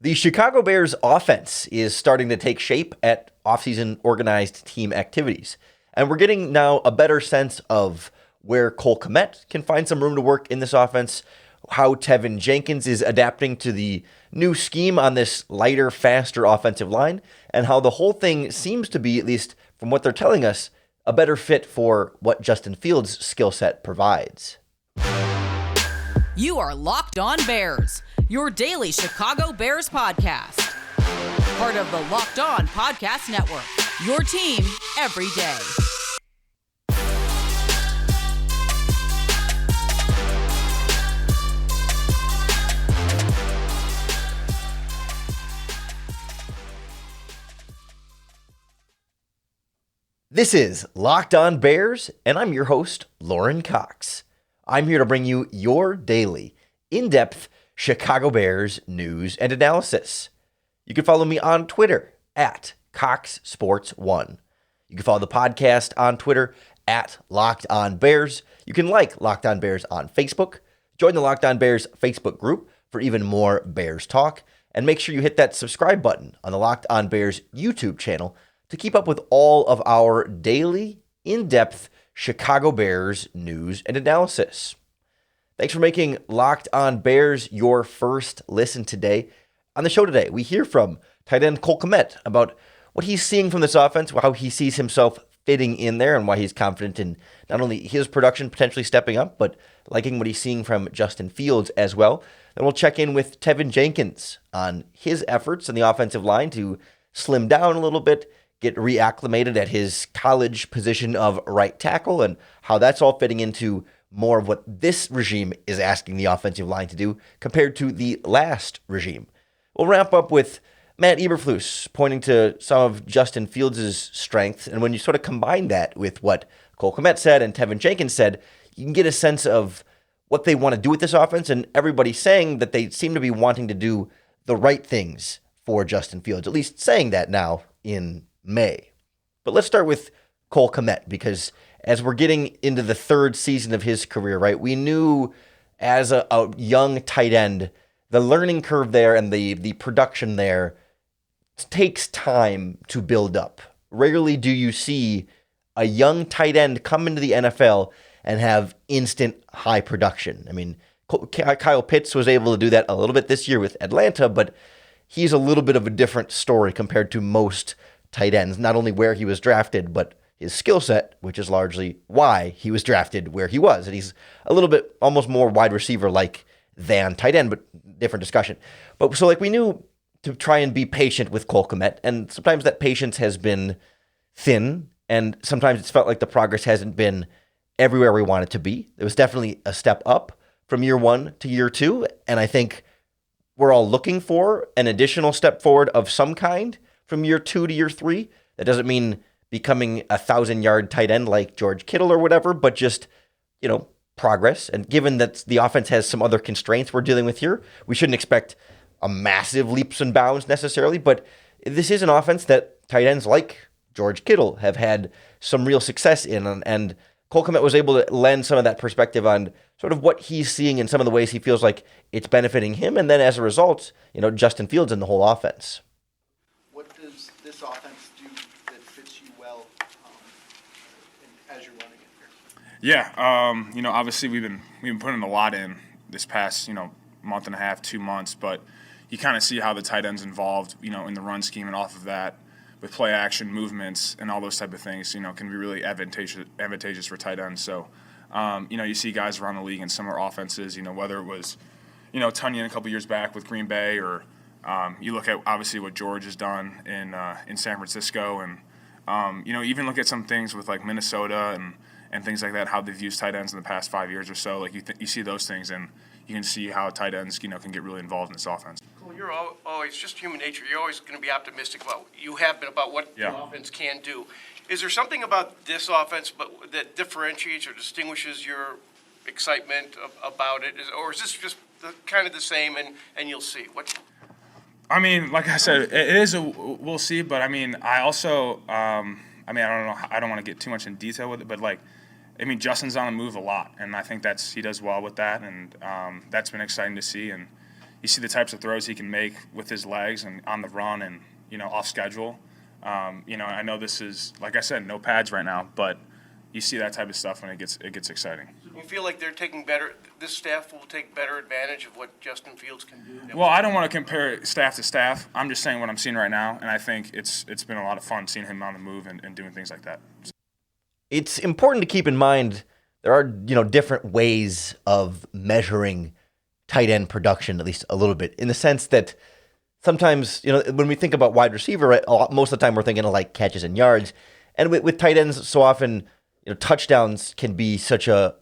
The Chicago Bears offense is starting to take shape at offseason organized team activities. And we're getting now a better sense of where Cole Kmet can find some room to work in this offense, how Tevin Jenkins is adapting to the new scheme on this lighter, faster offensive line, and how the whole thing seems to be, at least from what they're telling us, a better fit for what Justin Fields' skill set provides. You are Locked On Bears, your daily Chicago Bears podcast. Part of the Locked On Podcast Network, your team every day. This is Locked On Bears, and I'm your host, Lauren Cox. I'm here to bring you your daily, in-depth Chicago Bears news and analysis. You can follow me on Twitter at CoxSports1. You can follow the podcast on Twitter at Locked On Bears. You can like Locked On Bears on Facebook. Join the Locked On Bears Facebook group for even more Bears talk. And make sure you hit that subscribe button on the Locked On Bears YouTube channel to keep up with all of our daily, in-depth Chicago Bears news and analysis. Thanks for making Locked On Bears your first listen today. On the show today, we hear from tight end Cole Kmet about what he's seeing from this offense, how he sees himself fitting in there, and why he's confident in not only his production potentially stepping up, but liking what he's seeing from Justin Fields as well. Then we'll check in with Tevin Jenkins on his efforts in the offensive line to slim down a little bit, get reacclimated at his college position of right tackle, and how that's all fitting into more of what this regime is asking the offensive line to do compared to the last regime. We'll wrap up with Matt Eberflus pointing to some of Justin Fields' strengths, and when you sort of combine that with what Cole Kmet said and Tevin Jenkins said, you can get a sense of what they want to do with this offense, and everybody's saying that they seem to be wanting to do the right things for Justin Fields, at least saying that now in May. But let's start with Cole Kmet, because as we're getting into the third season of his career, right, we knew as a young tight end, the learning curve there and the production there takes time to build up. Rarely do you see a young tight end come into the NFL and have instant high production. I mean, Kyle Pitts was able to do that a little bit this year with Atlanta, but he's a little bit of a different story compared to most tight ends, not only where he was drafted, but his skill set, which is largely why he was drafted where he was. And he's a little bit almost more wide receiver-like than tight end, but different discussion. But so we knew to try and be patient with Cole Kmet, and sometimes that patience has been thin, and sometimes it's felt like the progress hasn't been everywhere we want it to be. It was definitely a step up from year one to year two, and I think we're all looking for an additional step forward of some kind from year two to year three. That doesn't mean becoming a 1,000-yard tight end like George Kittle or whatever, but just, progress. And given that the offense has some other constraints we're dealing with here, we shouldn't expect a massive leaps and bounds necessarily, but this is an offense that tight ends like George Kittle have had some real success in, and Cole Kmet was able to lend some of that perspective on sort of what he's seeing in some of the ways he feels like it's benefiting him, and then as a result, Justin Fields and the whole offense. What does this offense do that fits you well as you're running it here? Yeah, obviously we've been putting a lot in this past, month and a half, 2 months, but you kind of see how the tight end's involved, in the run scheme, and off of that, with play action, movements, and all those type of things, can be really advantageous for tight ends. So, you see guys around the league in similar offenses, whether it was, Tunyon a couple years back with Green Bay, or you look at obviously what George has done in San Francisco, and even look at some things with like Minnesota and things like that, how they've used tight ends in the past 5 years or so. Like you see those things, and you can see how tight ends can get really involved in this offense. Well, you're always just human nature. You're always going to be optimistic about what the offense can do. Is there something about this offense that differentiates or distinguishes your excitement about it, or is this just kind of the same and you'll see? I mean, like I said, it is we'll see, but I also I don't know, I don't want to get too much in detail with it, but Justin's on the move a lot, and I think he does well with that, and that's been exciting to see. And you see the types of throws he can make with his legs and on the run and, off schedule. I know this is, like I said, no pads right now, but you see that type of stuff when it gets exciting. You feel like this staff will take better advantage of what Justin Fields can do? Well, I don't want to compare staff to staff. I'm just saying what I'm seeing right now, and I think it's been a lot of fun seeing him on the move and doing things like that. It's important to keep in mind there are, different ways of measuring tight end production, at least a little bit, in the sense that sometimes, when we think about wide receiver, right, most of the time we're thinking of like catches and yards. And with tight ends, so often, touchdowns can be such a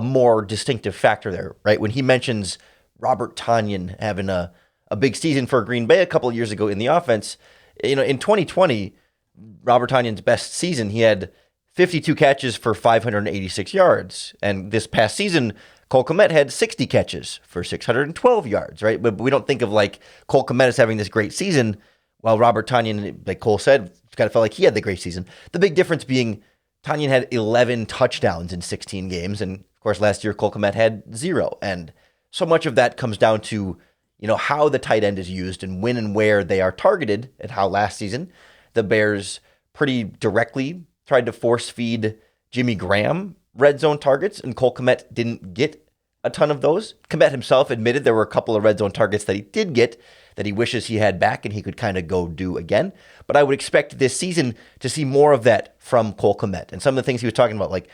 more distinctive factor there, right? When he mentions Robert Tonyan having a big season for Green Bay a couple of years ago in the offense, in 2020, Robert Tonyan's best season, he had 52 catches for 586 yards. And this past season, Cole Kmet had 60 catches for 612 yards, right? But we don't think of like Cole Kmet as having this great season, while Robert Tonyan, like Cole said, kind of felt like he had the great season. The big difference being Tonyan had 11 touchdowns in 16 games. And of course, last year, Cole Kmet had 0. And so much of that comes down to, how the tight end is used and when and where they are targeted, and how last season the Bears pretty directly tried to force feed Jimmy Graham red zone targets, and Cole Kmet didn't get a ton of those. Kmet himself admitted there were a couple of red zone targets that he did get that he wishes he had back and he could kind of go do again. But I would expect this season to see more of that from Cole Kmet. And some of the things he was talking about, like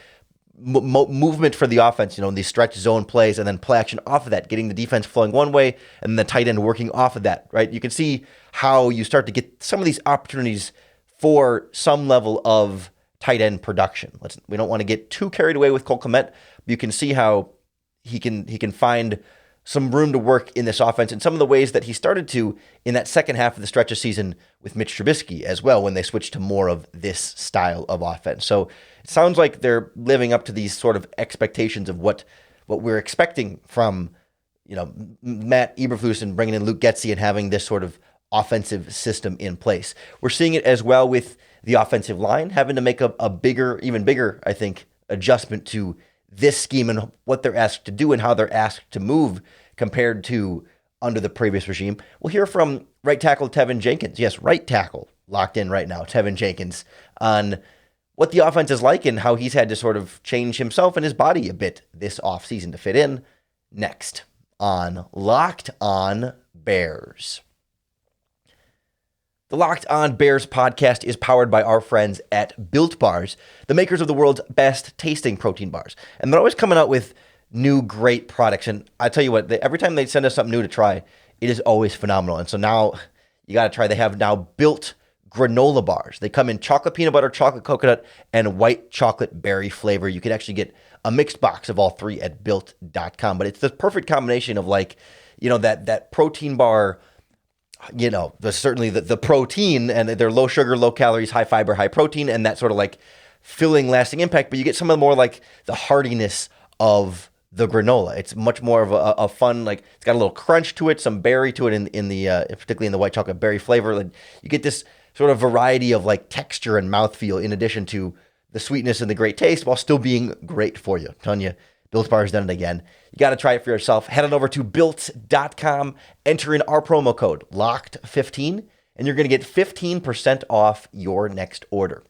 movement for the offense, in these stretch zone plays and then play action off of that, getting the defense flowing one way and then the tight end working off of that, right? You can see how you start to get some of these opportunities for some level of tight end production. We don't want to get too carried away with Cole Kmet, but you can see how he can find some room to work in this offense in some of the ways that he started to in that second half of the stretch of season with Mitch Trubisky as well, when they switched to more of this style of offense. So it sounds like they're living up to these sort of expectations of what we're expecting from, Matt Eberflus and bringing in Luke Getsy and having this sort of offensive system in place. We're seeing it as well with the offensive line having to make a bigger, even bigger, I think, adjustment to this scheme and what they're asked to do and how they're asked to move compared to under the previous regime. We'll hear from right tackle Tevin Jenkins. Yes, right tackle, locked in right now, Tevin Jenkins, on what the offense is like and how he's had to sort of change himself and his body a bit this offseason to fit in. Next on Locked On Bears. The Locked On Bears podcast is powered by our friends at Built Bars, the makers of the world's best tasting protein bars. And they're always coming out with new great products. And I tell you what, every time they send us something new to try, it is always phenomenal. And so now you got to try. They have now Built granola bars. They come in chocolate peanut butter, chocolate coconut, and white chocolate berry flavor. You can actually get a mixed box of all three at built.com. But it's the perfect combination of that protein bar, certainly the protein, and they're low sugar, low calories, high fiber, high protein, and that sort of like filling, lasting impact. But you get some of the more like the hardiness of the granola. It's much more of a fun, like it's got a little crunch to it, some berry to it in the particularly in the white chocolate berry flavor. Like you get this sort of variety of like texture and mouthfeel in addition to the sweetness and the great taste while still being great for you. I'm telling you, Built Bar has done it again. You got to try it for yourself. Head on over to built.com, enter in our promo code LOCKED15, and you're going to get 15% off your next order.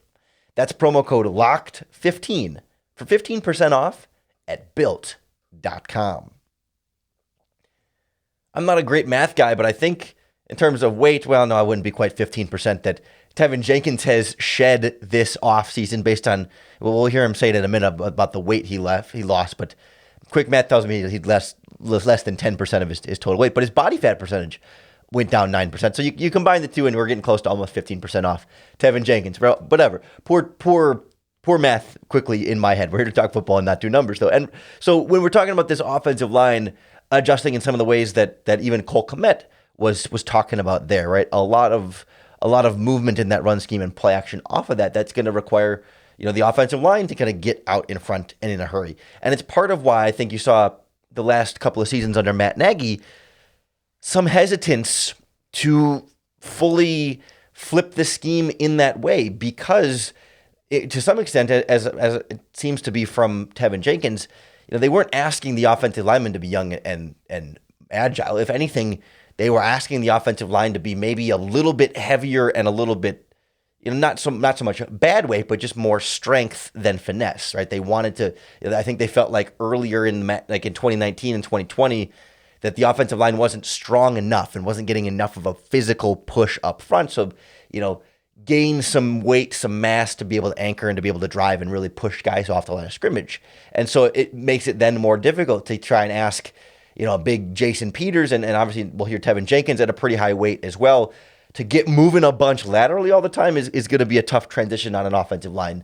That's promo code LOCKED15 for 15% off at built.com. I'm not a great math guy, but I think in terms of weight, well, no, I wouldn't be quite 15%, that Tevin Jenkins has shed this offseason based on, well, we'll hear him say it in a minute about the weight he lost, but quick math tells me he'd less than 10% of his total weight, but his body fat percentage went down 9%. So you combine the two and we're getting close to almost 15% off Tevin Jenkins. Well, whatever. Poor math quickly in my head. We're here to talk football and not do numbers, though. And so when we're talking about this offensive line adjusting in some of the ways that even Cole Kmet was talking about there, right? A lot of movement in that run scheme and play action off of that. That's going to require, the offensive line to kind of get out in front and in a hurry. And it's part of why I think you saw the last couple of seasons under Matt Nagy some hesitance to fully flip the scheme in that way, because to some extent, as it seems to be from Tevin Jenkins, they weren't asking the offensive linemen to be young and agile. If anything, they were asking the offensive line to be maybe a little bit heavier and a little bit, not so much bad weight, but just more strength than finesse, right? They wanted to. I think they felt like earlier in 2019 and 2020 that the offensive line wasn't strong enough and wasn't getting enough of a physical push up front. So, gain some weight, some mass to be able to anchor and to be able to drive and really push guys off the line of scrimmage. And so it makes it then more difficult to try and ask, a big Jason Peters, and obviously we'll hear Tevin Jenkins at a pretty high weight as well. To get moving a bunch laterally all the time is going to be a tough transition on an offensive line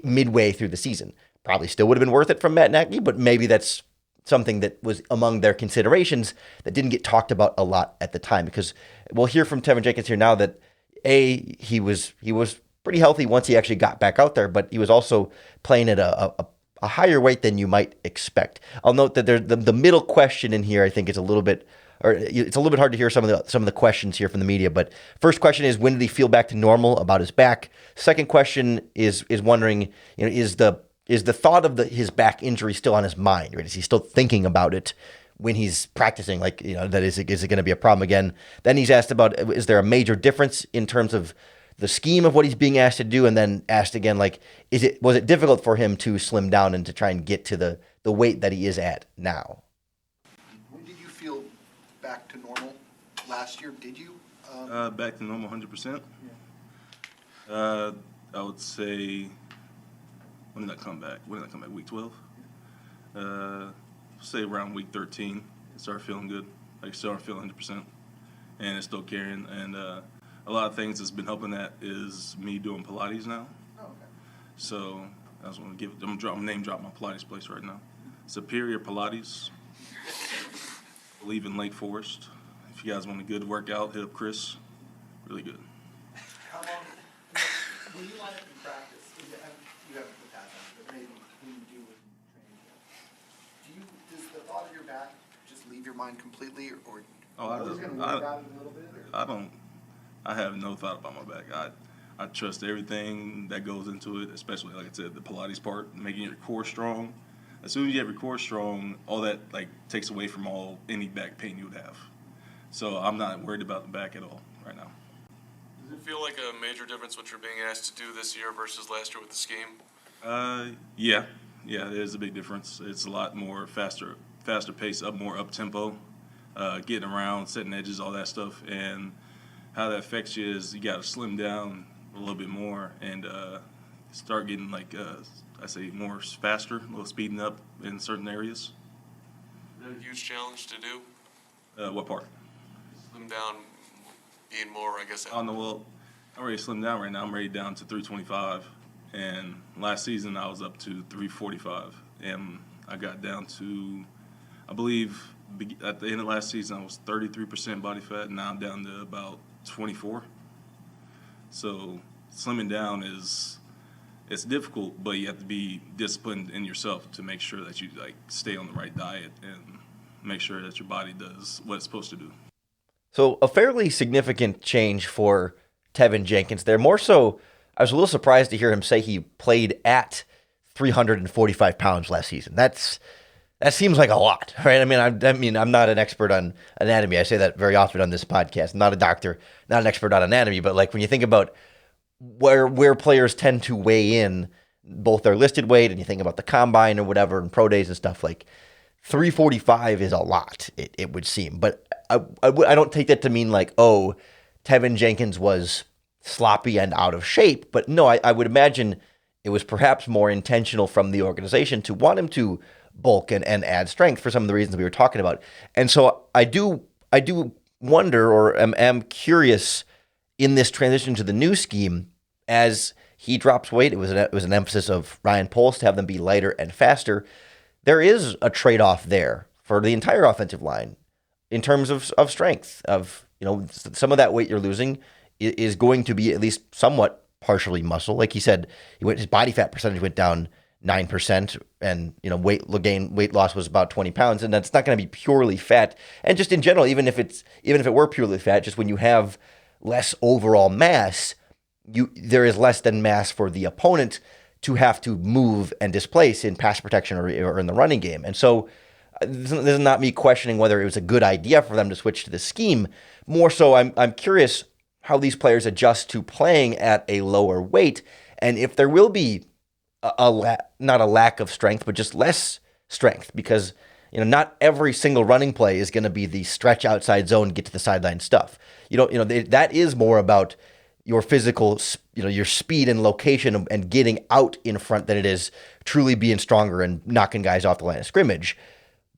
midway through the season. Probably still would have been worth it from Matt Nagy, but maybe that's something that was among their considerations that didn't get talked about a lot at the time, because we'll hear from Tevin Jenkins here now that he was pretty healthy once he actually got back out there, but he was also playing at a higher weight than you might expect. I'll note that the middle question in here, I think, is a little bit hard to hear some of the questions here from the media. But first question is, when did he feel back to normal about his back? Second question is wondering, is the thought of his back injury still on his mind? Right? Is he still thinking about it when he's practicing? That is it going to be a problem again? Then he's asked about, is there a major difference in terms of the scheme of what he's being asked to do? And then asked again, was it difficult for him to slim down and to try and get to the weight that he is at now? When did you feel back to normal last year? Did you? Back to normal 100%. Yeah. I would say, when did I come back? Week 12? Say around week 13, I started feeling good. I started feeling 100%. And it's still carrying. And a lot of things that's been helping that is me doing Pilates now. Oh, okay. So I just want to name drop my Pilates place right now. Superior Pilates. I believe in Lake Forest. If you guys want a good workout, hit up Chris. Really good. How long, when you line up in practice, you haven't put that on, but maybe when you do with training, does the thought of your back just leave your mind completely, or are you going to work out it a little bit? I have no thought about my back. I trust everything that goes into it, especially, like I said, the Pilates part, making your core strong. As soon as you have your core strong, all that takes away from any back pain you would have. So I'm not worried about the back at all right now. Does it feel like a major difference what you're being asked to do this year versus last year with the scheme? Yeah, there's a big difference. It's a lot more faster pace, more up tempo, getting around, setting edges, all that stuff. And how that affects you is you got to slim down a little bit more and start getting more faster, a little speeding up in certain areas. Is that a huge challenge to do? What part? Slim down, being more, I guess. Oh no, well, I'm already slimmed down right now. I'm already down to 325, and last season I was up to 345, and I got down to, I believe, at the end of last season I was 33% body fat, and now I'm down to about 24. So slimming down it's difficult, but you have to be disciplined in yourself to make sure that you stay on the right diet and make sure that your body does what it's supposed to do. So a fairly significant change for Tevin Jenkins there. More so, I was a little surprised to hear him say he played at 345 pounds last season. That seems like a lot, right? I mean, I'm not an expert on anatomy. I say that very often on this podcast. I'm not a doctor, not an expert on anatomy, but when you think about where players tend to weigh in, both their listed weight and you think about the combine or whatever and pro days and stuff, 345 is a lot, it would seem. But I don't take that to mean Tevin Jenkins was sloppy and out of shape. But no, I would imagine it was perhaps more intentional from the organization to want him to bulk and add strength for some of the reasons we were talking about. And so I do wonder, or am curious, in this transition to the new scheme, as he drops weight, it was an emphasis of Ryan Poles to have them be lighter and faster. There is a trade-off there for the entire offensive line in terms of strength. Some of that weight you're losing is going to be at least somewhat partially muscle. Like he said, his body fat percentage went down 9%, and weight loss was about 20 pounds, and that's not going to be purely fat. And just in general, even if it were purely fat, just when you have less overall mass, there is less than mass for the opponent to have to move and displace in pass protection or in the running game. And so this is not me questioning whether it was a good idea for them to switch to this scheme. More so, I'm curious how these players adjust to playing at a lower weight, and if there will be not a lack of strength, but just less strength, because not every single running play is going to be the stretch outside zone, get to the sideline stuff. That is more about your physical, your speed and location and getting out in front than it is truly being stronger and knocking guys off the line of scrimmage.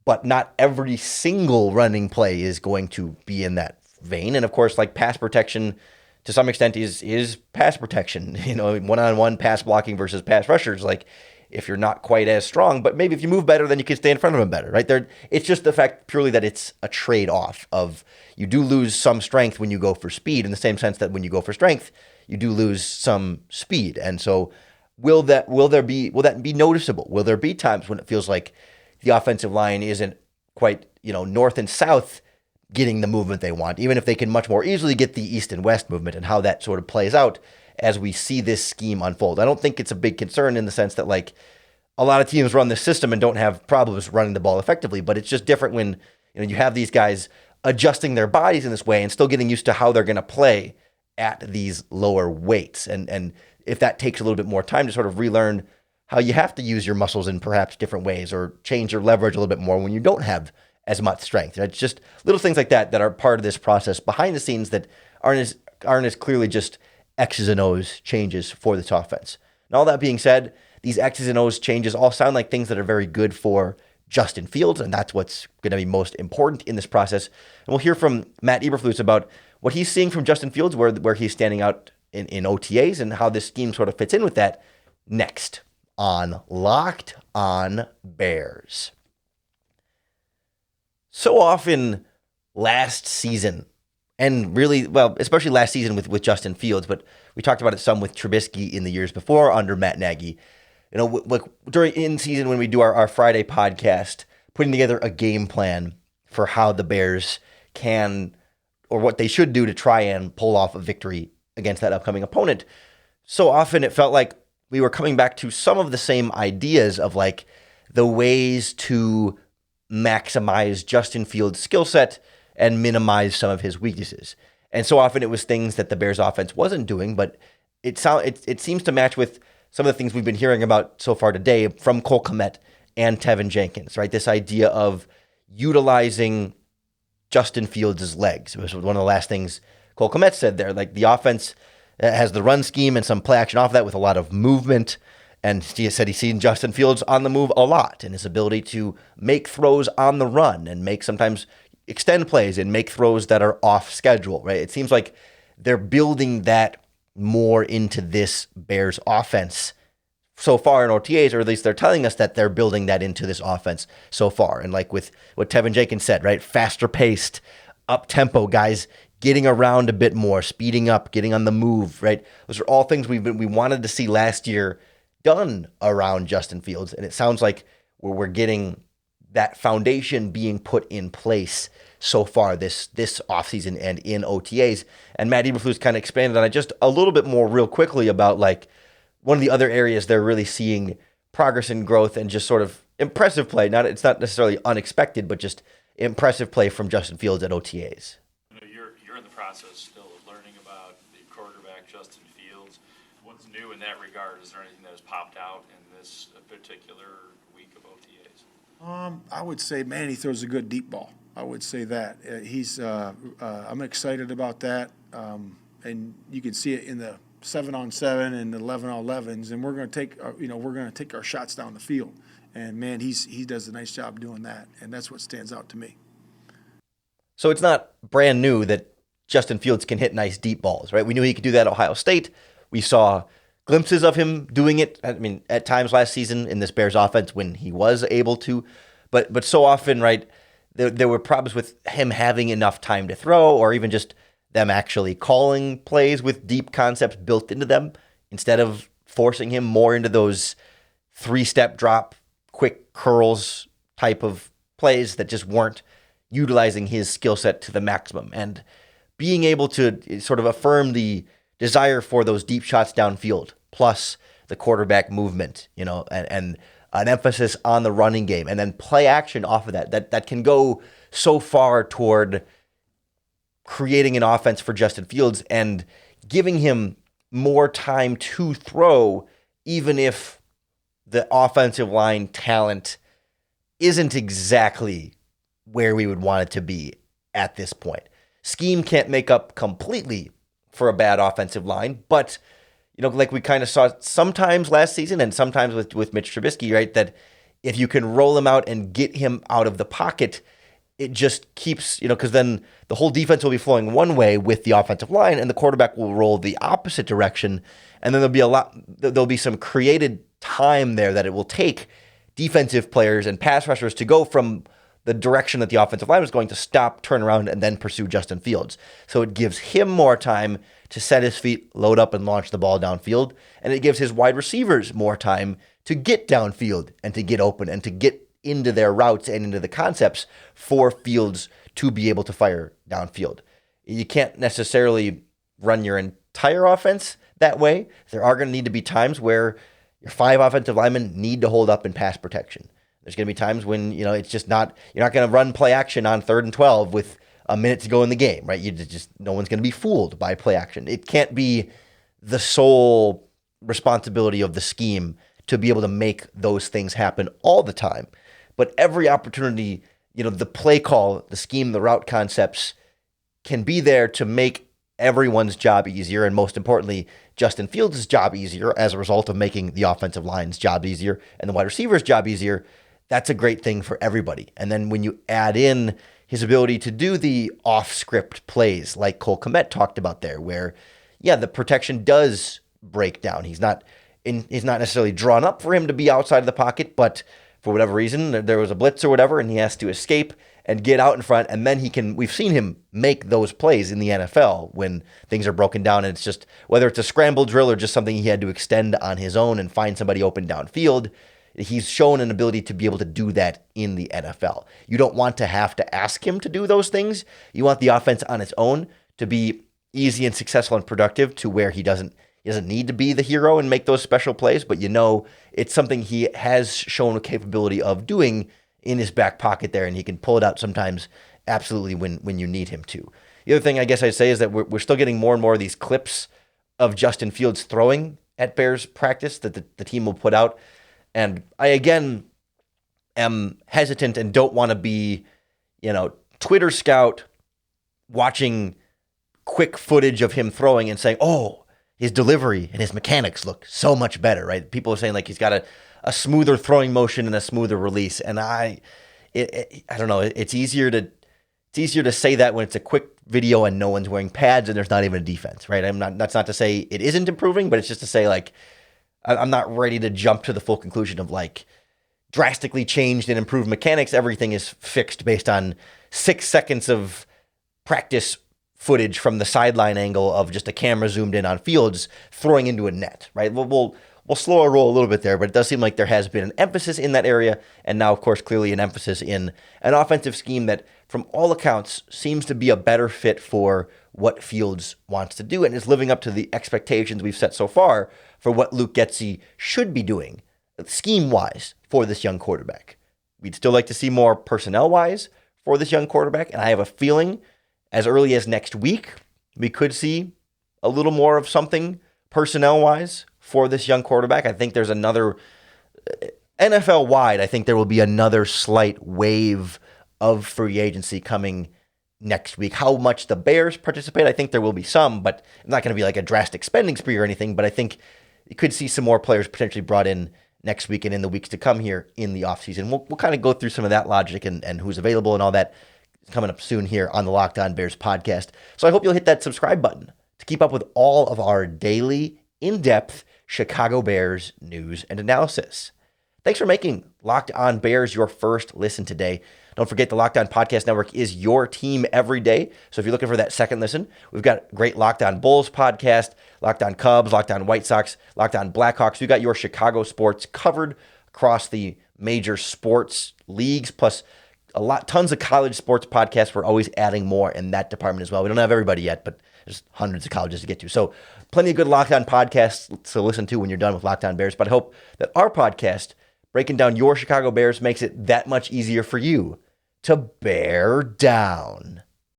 But not every single running play is going to be in that vein. And of course, like pass protection to some extent is pass protection, one-on-one pass blocking versus pass rushers. Like if you're not quite as strong, but maybe if you move better, then you can stay in front of them better, right? It's just the fact purely that it's a trade-off of you do lose some strength when you go for speed, in the same sense that when you go for strength, you do lose some speed. And so will that be noticeable? Will there be times when it feels like the offensive line isn't quite, north and south getting the movement they want, even if they can much more easily get the east and west movement, and how that sort of plays out as we see this scheme unfold? I don't think it's a big concern in the sense that like a lot of teams run this system and don't have problems running the ball effectively, but it's just different when you have these guys adjusting their bodies in this way and still getting used to how they're going to play at these lower weights. And if that takes a little bit more time to sort of relearn how you have to use your muscles in perhaps different ways or change your leverage a little bit more when you don't have as much strength. It's just little things like that are part of this process behind the scenes that aren't as clearly just X's and O's changes for this offense. And all that being said, these X's and O's changes all sound like things that are very good for Justin Fields, and that's what's going to be most important in this process. And we'll hear from Matt Eberflus about what he's seeing from Justin Fields, where he's standing out in OTAs, and how this scheme sort of fits in with that next on Locked On Bears. So often last season, and really, well, especially last season with Justin Fields, but we talked about it some with Trubisky in the years before under Matt Nagy. Like during in season when we do our Friday podcast, putting together a game plan for how the Bears can, or what they should do to try and pull off a victory against that upcoming opponent. So often it felt like we were coming back to some of the same ideas of like the ways to maximize Justin Fields' skill set and minimize some of his weaknesses. And so often it was things that the Bears offense wasn't doing, but it seems to match with some of the things we've been hearing about so far today from Cole Kmet and Tevin Jenkins, right? This idea of utilizing Justin Fields' legs. It was one of the last things Cole Kmet said there. Like the offense has the run scheme and some play action off that with a lot of movement. And he said he's seen Justin Fields on the move a lot, and his ability to make throws on the run and make sometimes extend plays and make throws that are off schedule, right? It seems like they're building that more into this Bears offense so far in OTAs, or at least they're telling us that they're building that into this offense so far. And like with what Tevin Jenkins said, right? Faster paced, up tempo guys getting around a bit more, speeding up, getting on the move, right? Those are all things we wanted to see last year done around Justin Fields. And it sounds like we're getting that foundation being put in place so far this offseason and in OTAs. And Matt Eberflus kind of expanded on it just a little bit more real quickly about like one of the other areas they're really seeing progress and growth and just sort of impressive play. It's not necessarily unexpected, but just impressive play from Justin Fields at OTAs. You're in the process still of learning about the quarterback Justin Fields. What's new in that regard? Is there anything that has popped out in this particular week of OTAs? I would say, man, he throws a good deep ball. I would say that I'm excited about that, and you can see it in the 7-on-7 and the 11-on-11s, and we're going to take our shots down the field. And man, he does a nice job doing that, and that's what stands out to me. So it's not brand new that Justin Fields can hit nice deep balls, right? We knew he could do that at Ohio State. We saw glimpses of him doing it. I mean, at times last season in this Bears offense when he was able to, but so often, right? There were problems with him having enough time to throw, or even just them actually calling plays with deep concepts built into them instead of forcing him more into those 3-step drop, quick curls type of plays that just weren't utilizing his skill set to the maximum. And being able to sort of affirm the desire for those deep shots downfield, plus the quarterback movement, and an emphasis on the running game, and then play action off of that can go so far toward creating an offense for Justin Fields and giving him more time to throw, even if the offensive line talent isn't exactly where we would want it to be at this point. Scheme can't make up completely for a bad offensive line, but like we kind of saw sometimes last season and sometimes with Mitch Trubisky, right, that if you can roll him out and get him out of the pocket, it just keeps, because then the whole defense will be flowing one way with the offensive line and the quarterback will roll the opposite direction. And then there'll be some created time there that it will take defensive players and pass rushers to go from the direction that the offensive line was going to stop, turn around, and then pursue Justin Fields. So it gives him more time to set his feet, load up, and launch the ball downfield. And it gives his wide receivers more time to get downfield and to get open and to get into their routes and into the concepts for Fields to be able to fire downfield. You can't necessarily run your entire offense that way. There are going to need to be times where your 5 offensive linemen need to hold up in pass protection. There's going to be times when, it's just not, you're not going to run play action on 3rd and 12 with a minute to go in the game, right? No one's going to be fooled by play action. It can't be the sole responsibility of the scheme to be able to make those things happen all the time. But every opportunity, the play call, the scheme, the route concepts can be there to make everyone's job easier, and most importantly, Justin Fields' job easier as a result of making the offensive line's job easier and the wide receiver's job easier. That's a great thing for everybody. And then when you add in his ability to do the off-script plays like Cole Kmet talked about there, where, the protection does break down. He's not necessarily drawn up for him to be outside of the pocket, but for whatever reason, there was a blitz or whatever, and he has to escape and get out in front, and then we've seen him make those plays in the NFL when things are broken down, and it's just, whether it's a scramble drill or just something he had to extend on his own and find somebody open downfield, he's shown an ability to be able to do that in the NFL. You don't want to have to ask him to do those things. You want the offense on its own to be easy and successful and productive to where he doesn't need to be the hero and make those special plays, but it's something he has shown a capability of doing in his back pocket there, and he can pull it out sometimes absolutely when you need him to. The other thing I guess I'd say is that we're still getting more and more of these clips of Justin Fields throwing at Bears practice that the team will put out. And I, again, am hesitant and don't want to be, Twitter scout watching quick footage of him throwing and saying, oh, his delivery and his mechanics look so much better, right? People are saying like he's got a smoother throwing motion and a smoother release. And I don't know. It's easier to say that when it's a quick video and no one's wearing pads and there's not even a defense, right? That's not to say it isn't improving, but it's just to say like, I'm not ready to jump to the full conclusion of like drastically changed and improved mechanics. Everything is fixed based on 6 seconds of practice footage from the sideline angle of just a camera zoomed in on Fields throwing into a net, right? We'll slow our roll a little bit there, but it does seem like there has been an emphasis in that area, and now, of course, clearly an emphasis in an offensive scheme that, from all accounts, seems to be a better fit for what Fields wants to do and is living up to the expectations we've set so far for what Luke Getsy should be doing, scheme-wise, for this young quarterback. We'd still like to see more personnel-wise for this young quarterback, and I have a feeling as early as next week, we could see a little more of something personnel-wise for this young quarterback. I think there's another, NFL-wide, I think there will be another slight wave of free agency coming next week. How much the Bears participate, I think there will be some, but it's not going to be like a drastic spending spree or anything, but I think you could see some more players potentially brought in next week and in the weeks to come here in the offseason. We'll kind of go through some of that logic and who's available and all that coming up soon here on the Locked On Bears podcast. So I hope you'll hit that subscribe button to keep up with all of our daily, in-depth Chicago Bears news and analysis. Thanks for making Locked On Bears your first listen today. Don't forget the Locked On Podcast Network is your team every day. So if you're looking for that second listen, we've got great Locked On Bulls podcast, Locked On Cubs, Locked On White Sox, Locked On Blackhawks. We've got your Chicago sports covered across the major sports leagues, plus tons of college sports podcasts. We're always adding more in that department as well. We don't have everybody yet, but there's hundreds of colleges to get to. So plenty of good Locked On podcasts to listen to when you're done with Locked On Bears. But I hope that our podcast Breaking down your Chicago Bears makes it that much easier for you to bear down.